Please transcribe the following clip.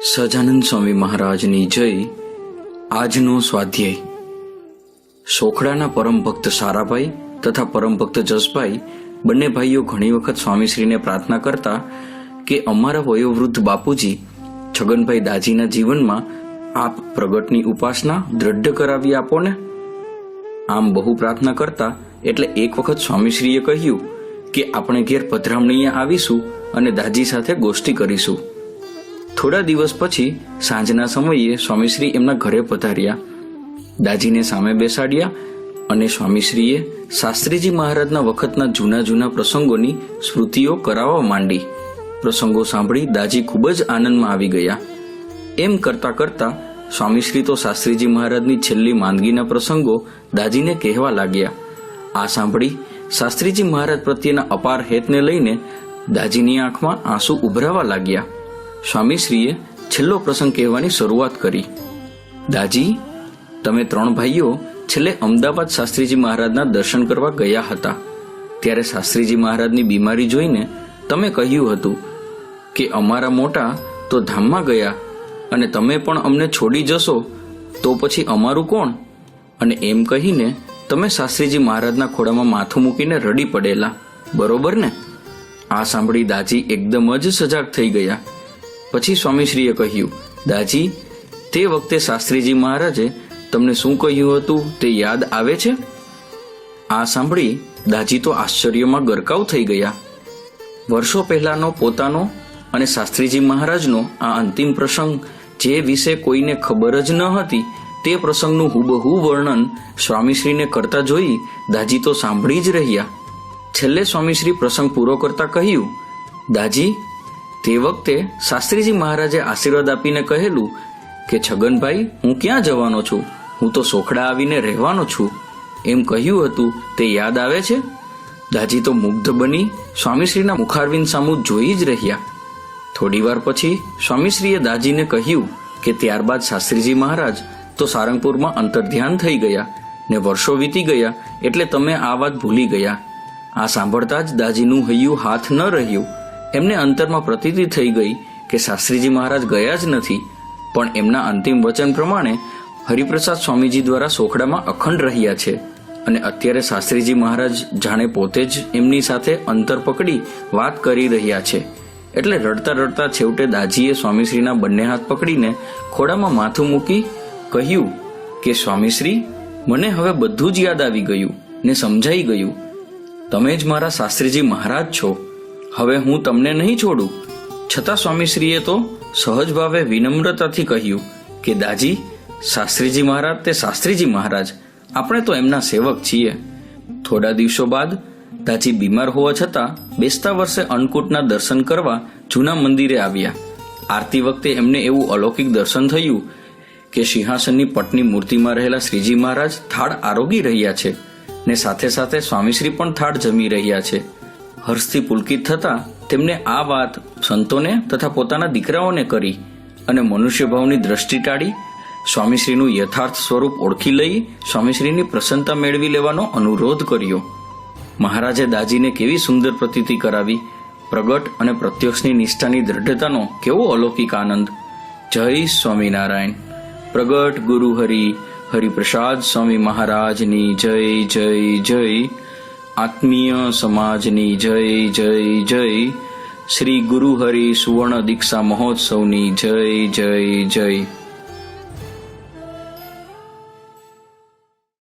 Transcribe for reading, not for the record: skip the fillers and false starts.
સહજાનંદ સ્વામી મહારાજની જય. આજનો સ્વાધ્યાય. સોખડાના પરમ ભક્ત સારાભાઈ તથા પરમ ભક્ત જસભાઈ બંને ભાઈઓ ઘણી વખત સ્વામીશ્રીને પ્રાર્થના કરતા કે અમારા વયોવૃદ્ધ બાપુજી છગનભાઈ દાજીના જીવનમાં આપ પ્રગટની ઉપાસના દ્રઢ કરાવી આપો ને. આમ બહુ પ્રાર્થના કરતા એટલે એક વખત સ્વામીશ્રીએ કહ્યું કે આપણે ઘેર પધરામણીએ આવીશું અને દાજી સાથે ગોષ્ઠી કરીશું. થોડા દિવસ પછી સાંજના સમયે સ્વામીશ્રી એમના ઘરે પધાર્યા. દાજીને સામે બેસાડ્યા અને સ્વામીશ્રીએ શાસ્ત્રીજી મહારાજના વખતના જૂના જૂના પ્રસંગોની સ્મૃતિઓ કરાવવા માંડી. પ્રસંગો સાંભળી દાજી ખૂબ જ આનંદમાં આવી ગયા. એમ કરતા કરતા સ્વામીશ્રી તો શાસ્ત્રીજી મહારાજની છેલ્લી માંદગીના પ્રસંગો દાજીને કહેવા લાગ્યા. આ સાંભળી શાસ્ત્રીજી મહારાજ પ્રત્યેના અપાર હેતને લઈને દાજીની આંખમાં આંસુ ઉભરાવા લાગ્યા. સ્વામીશ્રીએ છેલ્લો પ્રસંગ કહેવાની શરૂઆત કરી. દાજી, તમે ત્રણ ભાઈઓ છેલ્લે અમદાવાદ શાસ્ત્રીજી મહારાજના દર્શન કરવા ગયા હતા. ત્યારે શાસ્ત્રીજી મહારાજની બીમારી જોઈને તમે કહ્યું હતું કે અમારા મોટા તો ધામમાં ગયા અને તમે પણ અમને છોડી જશો તો પછી અમારું કોણ? અને એમ કહીને તમે શાસ્ત્રીજી મહારાજના ખોળામાં માથું મૂકીને રડી પડેલા, બરોબર ને? આ સાંભળી દાજી એકદમ જ સજાગ થઈ ગયા. પછી સ્વામીશ્રીએ કહ્યું, દાજી, તે વખતે શાસ્ત્રીજી મહારાજે તમને શું કહ્યું હતું તે યાદ આવે છે? આ સાંભળી દાજી તો આશ્ચર્યમાં ગરકાવ થઈ ગયા. વર્ષો પહેલાનો પોતાનો અને શાસ્ત્રીજી મહારાજનો આ અંતિમ પ્રસંગ જે વિશે કોઈને ખબર જ ન હતી તે પ્રસંગનું હુબહુ વર્ણન સ્વામીશ્રીને કરતા જોઈ દાજી તો સાંભળી જ રહ્યા. છેલ્લે સ્વામીશ્રી પ્રસંગ પૂરો કરતા કહ્યું, દાજી, તે વખતે શાસ્ત્રીજી મહારાજે આશીર્વાદ આપીને કહેલું કે છગનભાઈ, હું ક્યાં જવાનો છું, હું તો સોખડા આવીને રહેવાનો છું, એમ કહ્યું હતું તે યાદ આવે છે? દાજી તો મુગ્ધ બની સ્વામીશ્રીના મુખારવિંદ સામું જોઈ જ રહ્યા. થોડી વાર પછી સ્વામીશ્રીએ દાજીને કહ્યું કે ત્યારબાદ શાસ્ત્રીજી મહારાજ તો સારંગપુરમાં અંતર્ધ્યાન થઈ ગયા ને વર્ષો વીતી ગયા એટલે તમે આ વાત ભૂલી ગયા. આ સાંભળતા જ દાજીનું હૈયું હાથ ન રહ્યું. એમને અંતરમાં પ્રતીતિ થઈ ગઈ કે શાસ્ત્રીજી મહારાજ ગયા જ નથી, પણ એમના અંતિમ વચન પ્રમાણે હરિપ્રસાદ સ્વામીજી દ્વારા સોખડામાં અખંડ રહ્યા છે અને અત્યારે શાસ્ત્રીજી મહારાજ જાણે પોતે જ એમની સાથે અંતર પકડી વાત કરી રહ્યા છે. એટલે રડતા રડતા છેવટે દાજીએ સ્વામીશ્રીના બંને હાથ પકડીને ખોડામાં માથું મૂકી કહ્યું કે સ્વામીશ્રી, મને હવે બધું જ યાદ આવી ગયું ને સમજાઈ ગયું. તમે જ મારા શાસ્ત્રીજી મહારાજ છો. હવે હું તમને નહીં છોડું. છતાં સ્વામીશ્રીએ તો સહજ ભાવે વિનમ્રતાથી કહ્યું કે દાજી, શાસ્ત્રીજી મહારાજ તે શાસ્ત્રીજી મહારાજ, આપણે તો એમના સેવક છીએ. થોડા દિવસો બાદ દાજી બીમાર હોવા છતાં બેસતા વર્ષે અન્નકૂટના દર્શન કરવા જૂના મંદિરે આવ્યા. આરતી વખતે એમને એવું અલૌકિક દર્શન થયું કે સિંહાસનની પટની મૂર્તિમાં રહેલા શ્રીજી મહારાજ થાળ આરોગી રહ્યા છે ને સાથે સાથે સ્વામીશ્રી પણ થાળ જમી રહ્યા છે. હર્ષથી પુલકિત થતા તેમને આ વાત સંતોને તથા પોતાના દીકરાઓને કરી અને મનુષ્યભાવની દ્રષ્ટિ ટાળી સ્વામીશ્રીનું યથાર્થ સ્વરૂપ ઓળખી લઈ સ્વામીશ્રીની પ્રસન્નતા મેળવી લેવાનો અનુરોધ કર્યો. મહારાજે દાજીને કેવી સુંદર પ્રતીતિ કરાવી. પ્રગટ અને પ્રત્યક્ષની નિષ્ઠાની દ્રઢતાનો કેવો અલૌકિક આનંદ. જય સ્વામિનારાયણ. પ્રગટ ગુરુ હરિપ્રસાદ સ્વામી મહારાજની જય જય જય. આત્મીય સમાજની જય જય જય. શ્રી ગુરુ હરિ સુવર્ણ દીક્ષા મહોત્સવની જય જય જય.